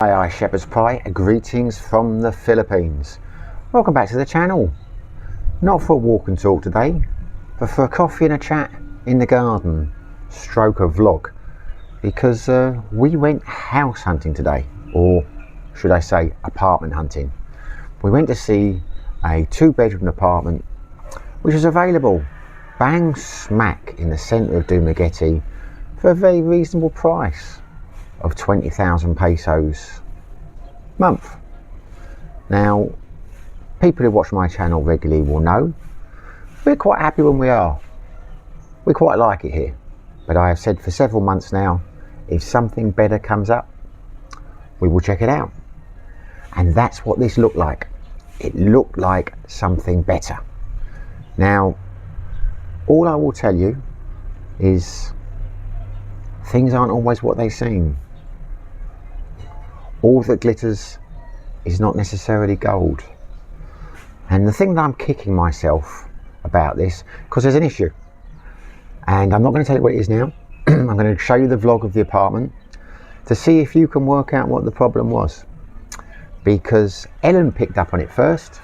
Hi, Shepherd's Pie, greetings from the Philippines. Welcome back to the channel. Not for a walk and talk today, but for a coffee and a chat in the garden, stroke a vlog, because we went house hunting today, or should I say apartment hunting. We went to see a 2-bedroom apartment which was available bang smack in the centre of Dumaguete for a very reasonable price of 20,000 pesos a month. Now, people who watch my channel regularly will know we're quite happy when we are. We quite like it here, but I have said for several months now, if something better comes up, we will check it out. And that's what this looked like. It looked like something better. Now, all I will tell you is things aren't always what they seem. All that glitters is not necessarily gold. And the thing that I'm kicking myself about this, because there's an issue, and I'm not going to tell you what it is now. I'm going to show you the vlog of the apartment to see if you can work out what the problem was, because Ellen picked up on it first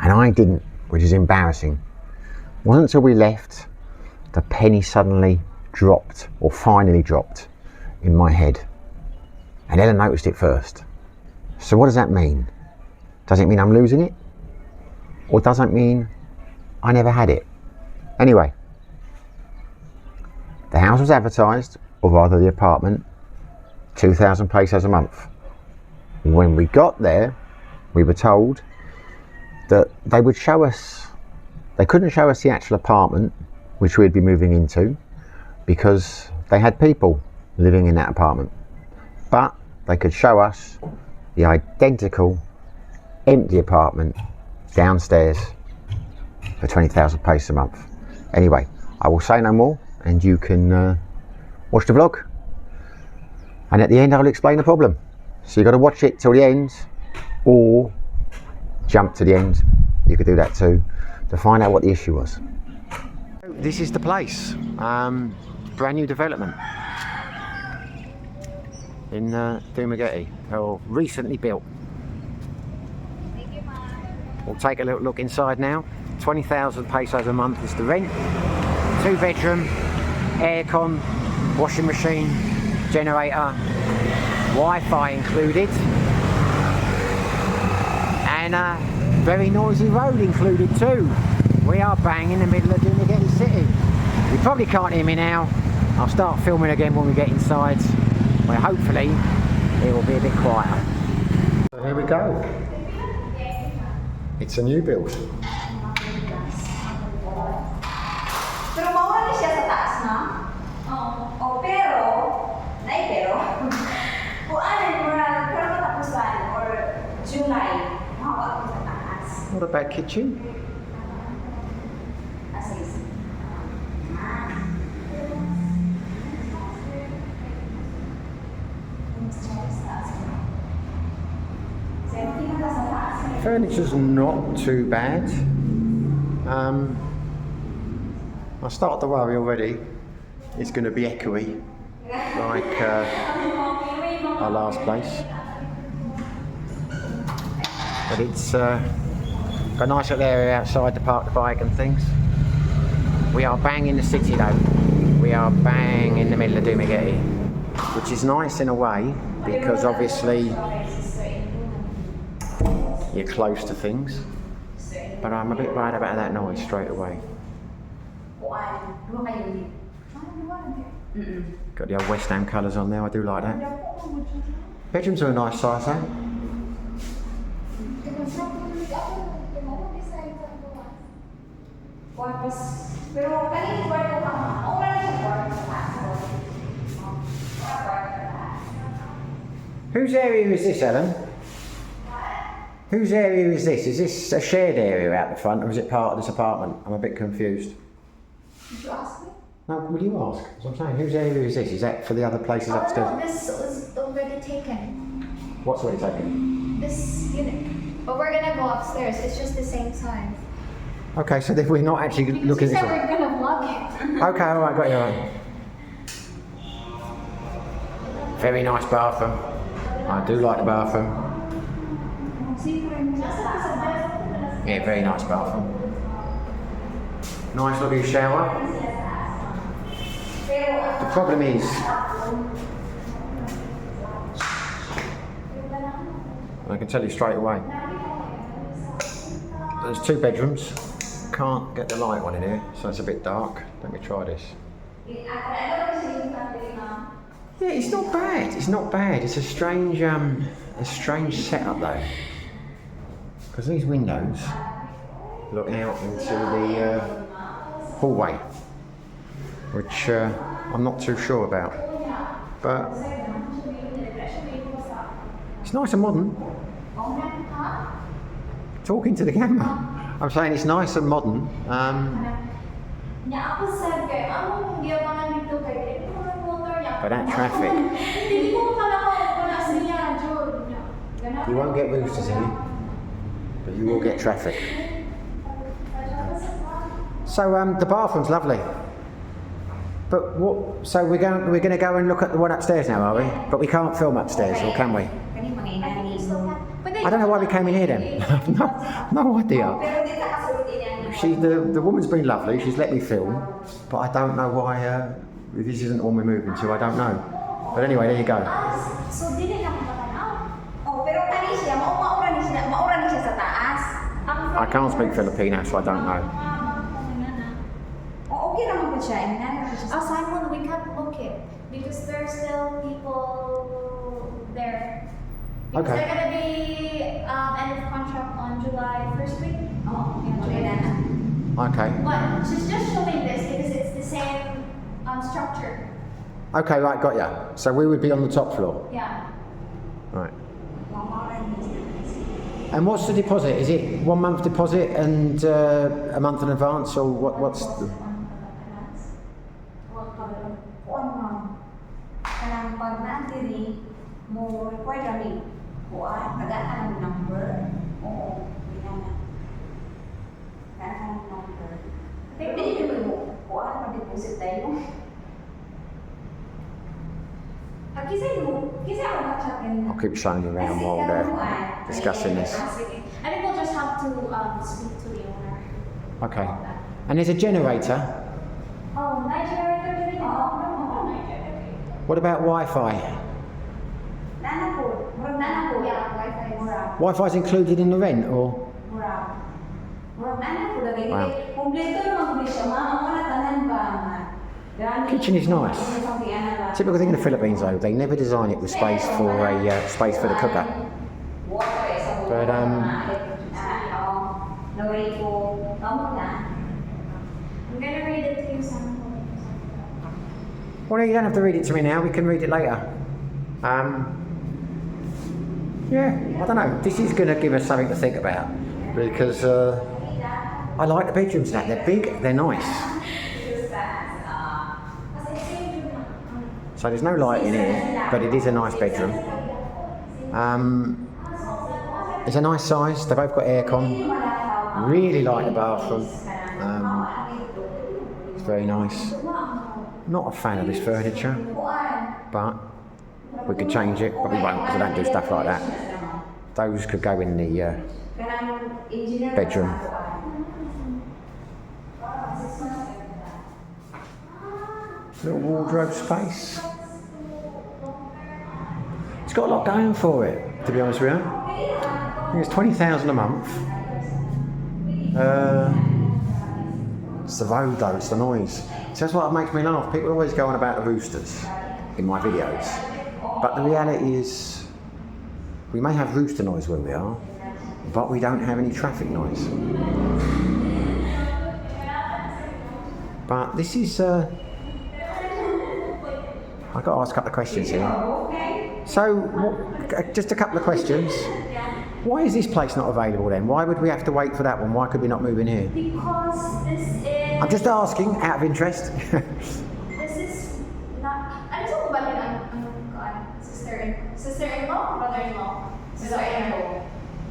and I didn't, which is embarrassing. It wasn't until we left the penny suddenly dropped, or finally dropped, in my head. And Ellen noticed it first. So what does that mean? Does it mean I'm losing it? Or does it mean I never had it? Anyway, the house was advertised, or rather the apartment, 2,000 pesos a month. When we got there, we were told that they would show us, they couldn't show us the actual apartment which we'd be moving into because they had people living in that apartment. But they could show us the identical empty apartment downstairs for 20,000 pesos a month. Anyway, I will say no more, and you can watch the vlog, and at the end I'll explain the problem. So you've got to watch it till the end, or jump to the end, you could do that too, to find out what the issue was. This is the place, brand new development in Dumaguete, or recently built. We'll take a little look inside now. 20,000 pesos a month is the rent. 2-bedroom, aircon, washing machine, generator, Wi-Fi included, and a very noisy road included too. We are bang in the middle of Dumaguete City. You probably can't hear me now. I'll start filming again when we get inside, where hopefully it will be a bit quieter. So here we go. It's a new build. Pero mawala na siya sa taas na? Oo. Pero, kung pero katapusan or July, mawala ko sa taas. What about kitchen? Furniture's not too bad. I start to worry already. It's going to be echoey, like our last place. But it's got a nice little area outside to park the bike and things. We are bang in the city though. We are bang in the middle of Dumaguete, which is nice in a way because obviously you're close to things, but I'm a bit worried about that noise straight away. Got the old West Ham colours on there, I do like that. Bedrooms are a nice size though. Whose area is this, Ellen? Whose area is this? Is this a shared area out the front, or is it part of this apartment? I'm a bit confused. Did you ask me? No, will you ask? That's what I'm saying. Whose area is this? Is that for the other places upstairs? No, this was already taken. What's already taken? This unit. But we're gonna go upstairs. It's just the same size. Okay, so then we're not actually looking at this one. We're gonna vlog it. Okay, alright, got you, alright. Very nice bathroom. I do like the bathroom. Yeah, very nice bathroom. Nice looking shower. The problem is, I can tell you straight away, there's 2 bedrooms. Can't get the light on in here, so it's a bit dark. Let me try this. Yeah, it's not bad. It's not bad. It's a strange setup though, because these windows look out into the hallway, which I'm not too sure about. But it's nice and modern. Talking to the camera. I'm saying it's nice and modern. But that traffic. You won't get roosters here, but you will get traffic. So the bathroom's lovely. But what? So we're going to go and look at the one upstairs now, are we? But we can't film upstairs, or can we? I don't know why we came in here then. no idea. The woman's been lovely. She's let me film, but I don't know why. This isn't the one we're moving to. I don't know. But anyway, there you go. I can't speak Filipino, so I don't know. Simon, we can't book it because there's still people there. Because Okay. they're gonna be end of contract on July 1st week. Okay. But she's just showing this because it's the same structure. Okay, right, got ya. So we would be on the top floor. Yeah. Right. And what's the deposit? Is it 1 month deposit and a month in advance, or what's the... I'll keep showing you around while they're discussing this. I think we'll just have to speak to the owner. Okay. And there's a generator. Oh, night generator? What about Wi-Fi? Yeah, Wi-Fi. Wi-Fi's included in the rent, or? Kitchen is nice. Typical thing in the Philippines though, they never design it with space for the cooker. But I'm gonna read it to you some. well, no, you don't have to read it to me now. We can read it later. Yeah, I don't know. This is going to give us something to think about because I like the bedrooms. Now they're big, they're nice. So there's no light in here, but it is a nice bedroom. It's a nice size. They both got aircon. Really like the bathroom. It's very nice. Not a fan of this furniture, but we could change it, but we won't because I don't do stuff like that. Those could go in the bedroom. Little wardrobe space. It's got a lot going for it, to be honest with you. I think it's $20,000 a month. It's the road though, it's the noise. So that's what makes me laugh. People always go on about the roosters in my videos. But the reality is, we may have rooster noise where we are, but we don't have any traffic noise. But this is, I've got to ask a couple of questions here. So, just a couple of questions. Why is this place not available then? Why would we have to wait for that one? Why could we not move in here? Because this is. I'm just asking, out of interest. This is not. Ano sa ba ang sister-in-law, brother-in-law? Sister-in-law.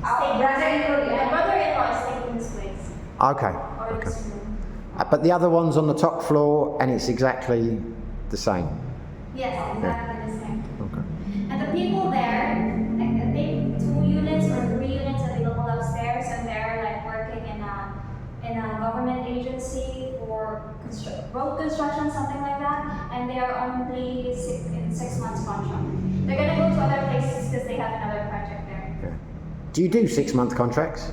Brother-in-law. The brother-in-law is taking this place. Okay. Or Okay. this room. But the other one's on the top floor, and it's exactly the same. Yes, exactly the same. Okay. road construction, something like that, and they are only in 6 months contract. They're gonna go to other places because they have another project there. Yeah. Do you do 6-month contracts?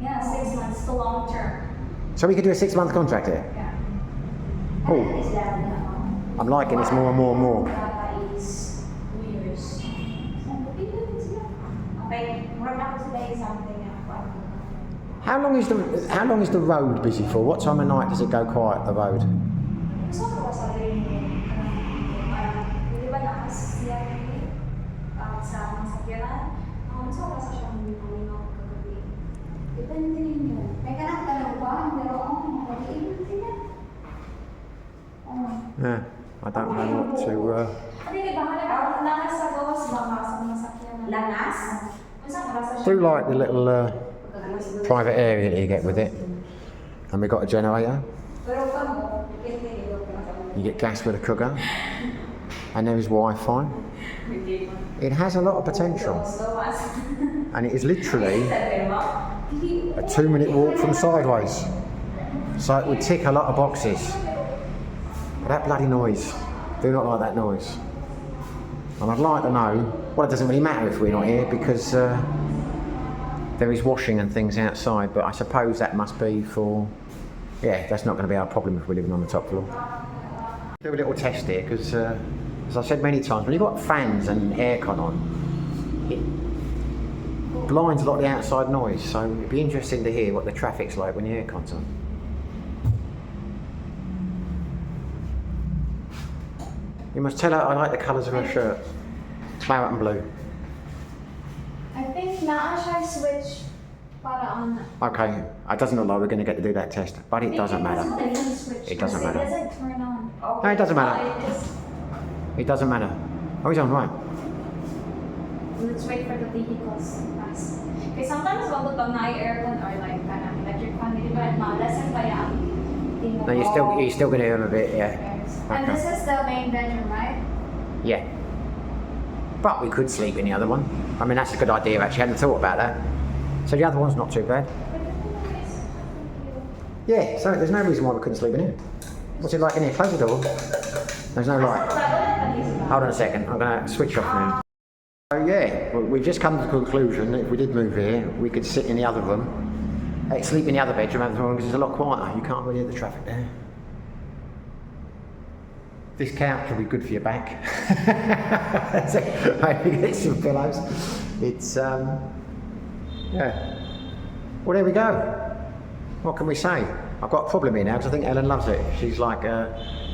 Yeah, 6 months to long term. So we could do a 6-month contract here? Yeah. Oh, I'm liking this more and more and more. Is 2 years. Okay, murag ako sila something. How long is the road busy for? What time of night does it go quiet, the road? Gusto ko sa rin di ba nakasiya sa mga sakyanan? Gusto ko sa siyang malinaw kagabi. Depende din yun. May kanang ba? Pero maliit sila. Yeah, I don't know what to... Ano di ba? Langas sa gawas ba sa mga sakyanan? Langas? do like the little private area that you get with it. And we got a generator. You get gas with a cooker. And there is Wi-Fi. It has a lot of potential. And it is literally a 2-minute walk from Sideways. So it would tick a lot of boxes. But that bloody noise, do not like that noise. And I'd like to know, well, it doesn't really matter if we're not here because there is washing and things outside, but I suppose that must be for, yeah, that's not going to be our problem if we're living on the top floor. Do a little test here because, as I've said many times, when you've got fans and aircon on, it blinds a lot of the outside noise, so it'd be interesting to hear what the traffic's like when the aircon's on. You must tell her I like the colours of her shirt. Claret and blue. I think naa siya switch para on. Okay, it doesn't look like we're going to get to do that test, but it doesn't matter. It doesn't matter. It doesn't turn on. No, it doesn't matter. It doesn't matter. Oh, he's on, right. Let's wait for the vehicles to pass. Okay, sometimes when pag na-aircon or like electric fan, di ba, lesson pa yan. No, you're still going to hear him a bit, yeah. And this is the main bedroom, right? Yeah. But we could sleep in the other one. I mean, that's a good idea, actually. I hadn't thought about that. So the other one's not too bad. Yeah, so there's no reason why we couldn't sleep in here. What's it like in here? Close the door. There's no light. Hold on a second, I'm going to switch off now. So yeah, well, we've just come to the conclusion that if we did move here, we could sit in the other room, sleep in the other bedroom, because it's a lot quieter. You can't really hear the traffic there. This couch will be good for your back. So, maybe get some pillows. It's, yeah. Well, there we go. What can we say? I've got a problem here now because I think Ellen loves it. She's like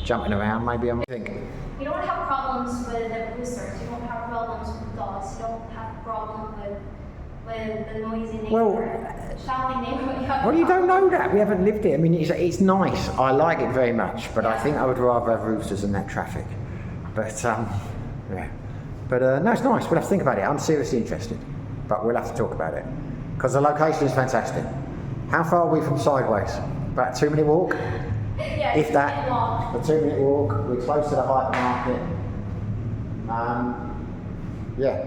jumping around. Maybe I'm thinking. You don't have problems with the roosters. You don't have problems with dogs. You don't have problem with the noisy neighbor, Well, shouting neighbor. Well, you don't know that. We haven't lived it. I mean, it's nice. I like it very much, but I think I would rather have roosters than that traffic. But, yeah. But, no, it's nice. We'll have to think about it. I'm seriously interested. But we'll have to talk about it. Because the location is fantastic. How far are we from Sideways? About a 2-minute walk? Yeah, If that. A 2-minute walk. We're close to the hypermarket. Yeah.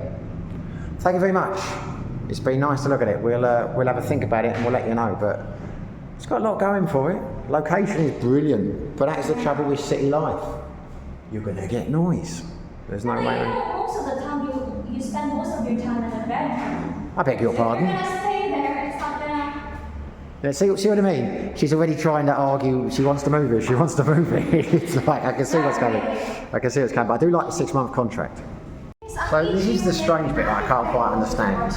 Thank you very much. It's been nice to look at it. We'll have a think about it and we'll let you know. But it's got a lot going for it. Location is brilliant, but that's the trouble with city life. You're going to get noise. There's no way. Most of the time, you spend most of your time in the bedroom. I beg your pardon. You're gonna stay there. It's not gonna. Yeah, see what I mean? She's already trying to argue. She wants to move it. She wants to move it. It's like I can see what's coming. I can see what's coming. But I do like the 6-month contract. So this is the strange bit I can't quite understand.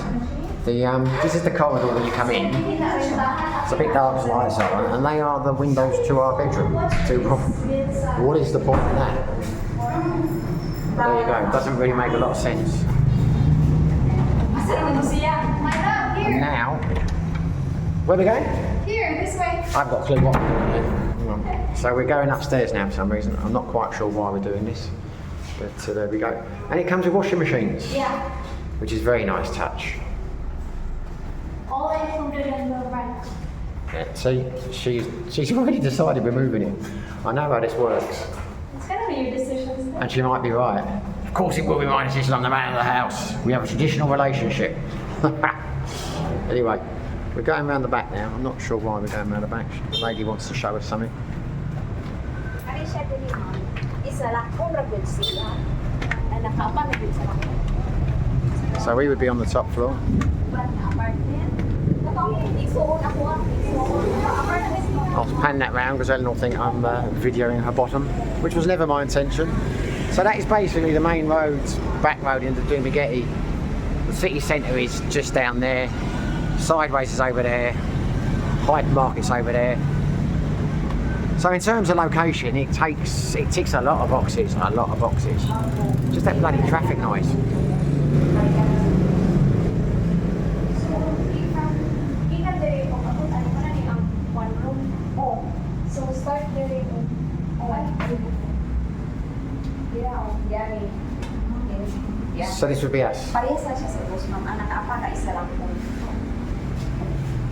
This is the corridor when you come in. It's a bit dark and lights on, and they are the windows to our bedroom. What is the point of that? There you go. It doesn't really make a lot of sense. And now, where are we going? Here, this way. I've got a clue what we're doing. So we're going upstairs now for some reason. I'm not quite sure why we're doing this. But there we go. And it comes with washing machines. Yeah. Which is a very nice touch. All included in the rent. Yeah, see, she's already decided we're moving in. I know how this works. It's gonna be your decision. And she might be right. Of course it will be my decision, I'm the man of the house. We have a traditional relationship. Anyway, we're going around the back now. I'm not sure why we're going around the back. The lady wants to show us something. siya dili ma'am. Isa lang kung ragod siya. Na nakapa na din sa lang. So we would be on the top floor. Apartment. Isuon ako ang apartment. I'll pan that round because Eleanor will think I'm videoing her bottom, which was never my intention. So that is basically the main road, back road into Dumaguete. The city centre is just down there. Sideways is over there. Hyde Market's over there. So in terms of location, it ticks a lot of boxes, Just that bloody traffic noise. So start there So this would be us. Parehas na siya sa boss, ma'am. Ang nakaapa ka isa lang po.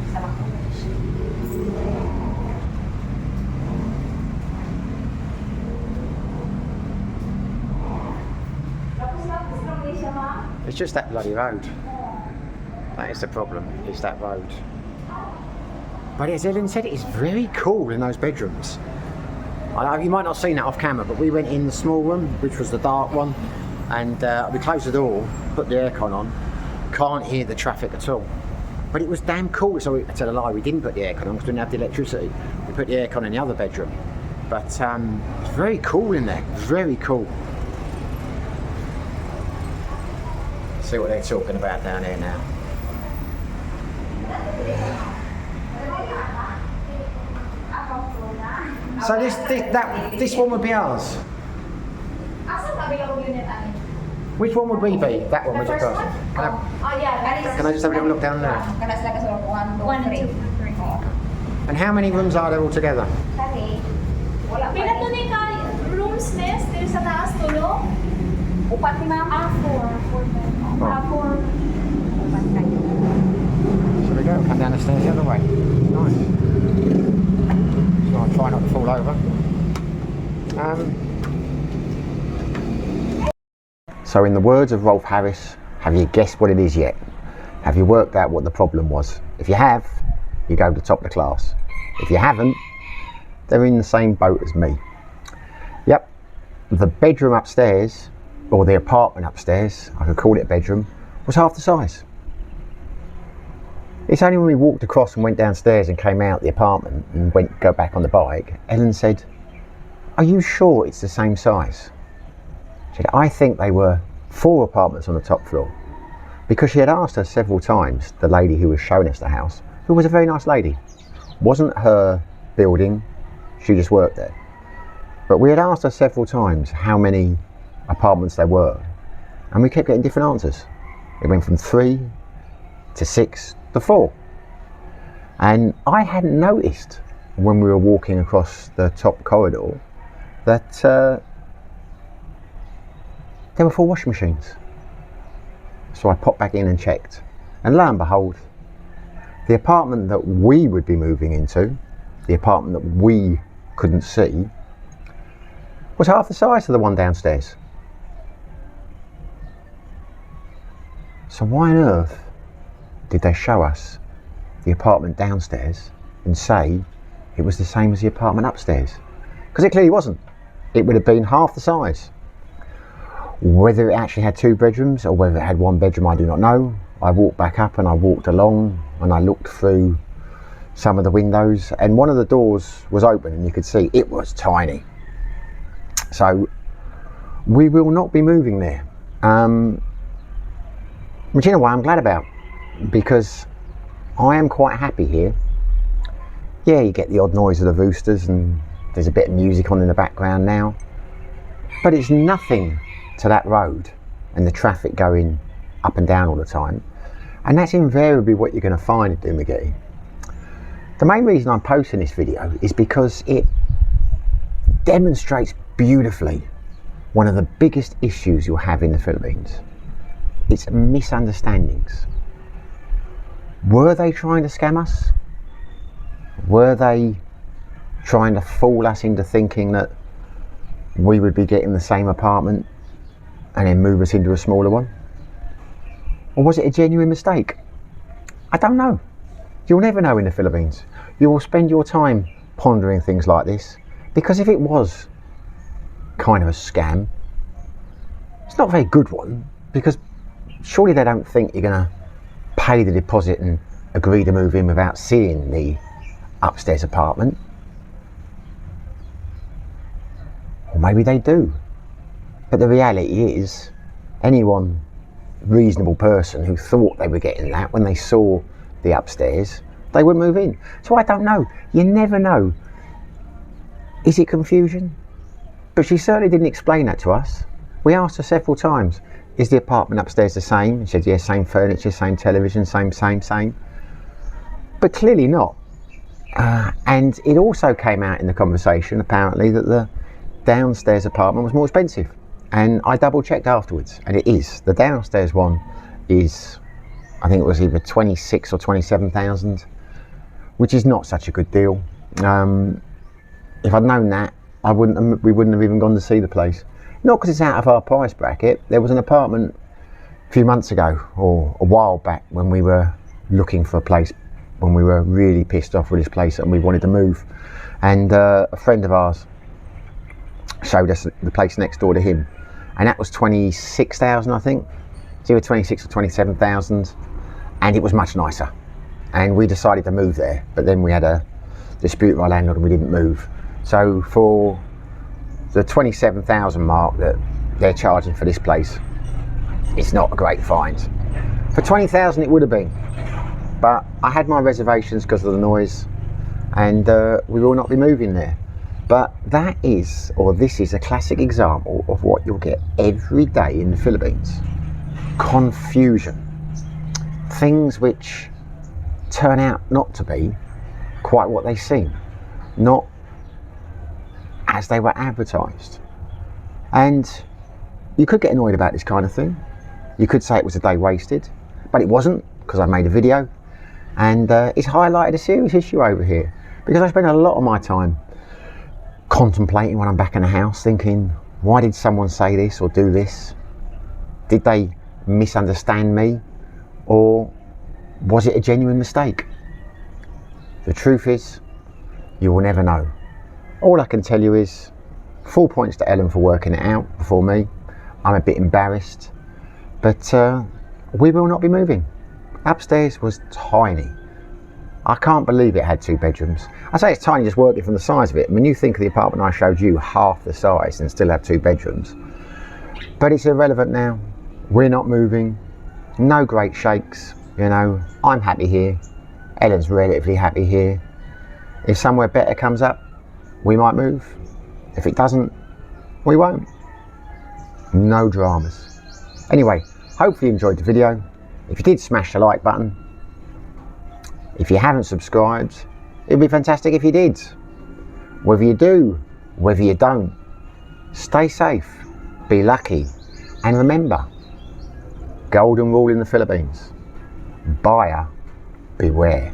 Isa lang po. Tapos lang siya, ma'am. It's just that bloody road. That is the problem, it's that road. But as Ellen said, it's very cool in those bedrooms. You might not have seen that off camera, but we went in the small room, which was the dark one, and we closed the door, put the aircon on, can't hear the traffic at all. But it was damn cool, so I tell a lie, we didn't put the aircon on because we didn't have the electricity. We put the aircon in the other bedroom. But it's very cool in there, very cool. See what they're talking about down here now. So this one would be ours. Which one would we be? That one, which The first person? one? Oh yeah, Can I just have a little look down there? One, two, three. And how many rooms are there altogether? Pila to ni ka rooms nest dito sa taas tulo? Upat ni ma'am. Four. Four. Upat kayo. Shall we go? Come down the stairs the other way. Nice. So I'll try not to fall over. So in the words of Rolf Harris, have you guessed what it is yet? Have you worked out what the problem was? If you have, you go to the top of the class. If you haven't, they're in the same boat as me. Yep, the bedroom upstairs, or the apartment upstairs, I could call it a bedroom, was half the size. It's only when we walked across and went downstairs and came out the apartment and go back on the bike, Ellen said, "Are you sure it's the same size?" She said, "I think they were 4 apartments on the top floor." Because she had asked her several times, the lady who was showing us the house, who was a very nice lady. Wasn't her building, she just worked there. But we had asked her several times how many apartments there were, and we kept getting different answers. It went from 3 to 6 to 4. And I hadn't noticed when we were walking across the top corridor that there were 4 washing machines. So I popped back in and checked, and lo and behold, the apartment that we would be moving into, the apartment that we couldn't see, was half the size of the one downstairs. So why on earth did they show us the apartment downstairs and say it was the same as the apartment upstairs? Because it clearly wasn't. It would have been half the size. Whether it actually had 2 bedrooms or whether it had 1 bedroom, I do not know. I walked back up and I walked along and I looked through some of the windows, and one of the doors was open and you could see it was tiny. So we will not be moving there. Which in a way I'm glad about, because I am quite happy here. Yeah, you get the odd noise of the roosters and there's a bit of music on in the background now, but it's nothing to that road and the traffic going up and down all the time. And that's invariably what you're going to find at Dumaguete. The main reason I'm posting this video is because it demonstrates beautifully one of the biggest issues you'll have in the Philippines. It's misunderstandings. Were they trying to scam us? Were they trying to fool us into thinking that we would be getting the same apartment and then move us into a smaller one? Or was it a genuine mistake? I don't know. You'll never know in the Philippines. You will spend your time pondering things like this, because if it was kind of a scam. It's not a very good one, because surely they don't think you're going to pay the deposit and agree to move in without seeing the upstairs apartment. Or maybe they do. But the reality is, anyone reasonable person who thought they were getting that when they saw the upstairs, they would move in. So I don't know. You never know. Is it confusion? But she certainly didn't explain that to us. We asked her several times, is the apartment upstairs the same? And she said, yeah, same furniture, same television, same. But clearly not. And it also came out in the conversation, apparently, that the downstairs apartment was more expensive. And I double checked afterwards, and it is. The downstairs one is, I think it was either 26 or 27,000, which is not such a good deal. If I'd known that, we wouldn't have even gone to see the place. Not because it's out of our price bracket. There was an apartment a few months ago, or a while back, when we were looking for a place, when we were really pissed off with this place and we wanted to move. And a friend of ours showed us the place next door to him, and that was 26,000, I think. It's either 26 or 27,000, and it was much nicer. And we decided to move there, but then we had a dispute with our landlord and we didn't move. So for the 27,000 mark that they're charging for this place, it's not a great find. For 20,000 it would have been, but I had my reservations because of the noise, and we will not be moving there. But this is a classic example of what you'll get every day in the Philippines. Confusion. Things which turn out not to be quite what they seem. Not as they were advertised. And you could get annoyed about this kind of thing. You could say it was a day wasted, but it wasn't, because I made a video. And it's highlighted a serious issue over here, because I spend a lot of my time contemplating when I'm back in the house, thinking, why did someone say this or do this? Did they misunderstand me, or was it a genuine mistake? The truth is, you will never know. All I can tell you is, full points to Ellen for working it out before me. I'm a bit embarrassed, but we will not be moving. Upstairs was tiny. I can't believe it had 2 bedrooms. I say it's tiny just working from the size of it. I mean, you think of the apartment I showed you, half the size, and still have 2 bedrooms. But it's irrelevant now. We're not moving. No great shakes. You know, I'm happy here. Ellen's relatively happy here. If somewhere better comes up, we might move. If it doesn't, we won't. No dramas. Anyway, hopefully you enjoyed the video. If you did, smash the like button. If you haven't subscribed, it'd be fantastic if you did. Whether you do, whether you don't, stay safe, be lucky, and remember, golden rule in the Philippines, buyer beware.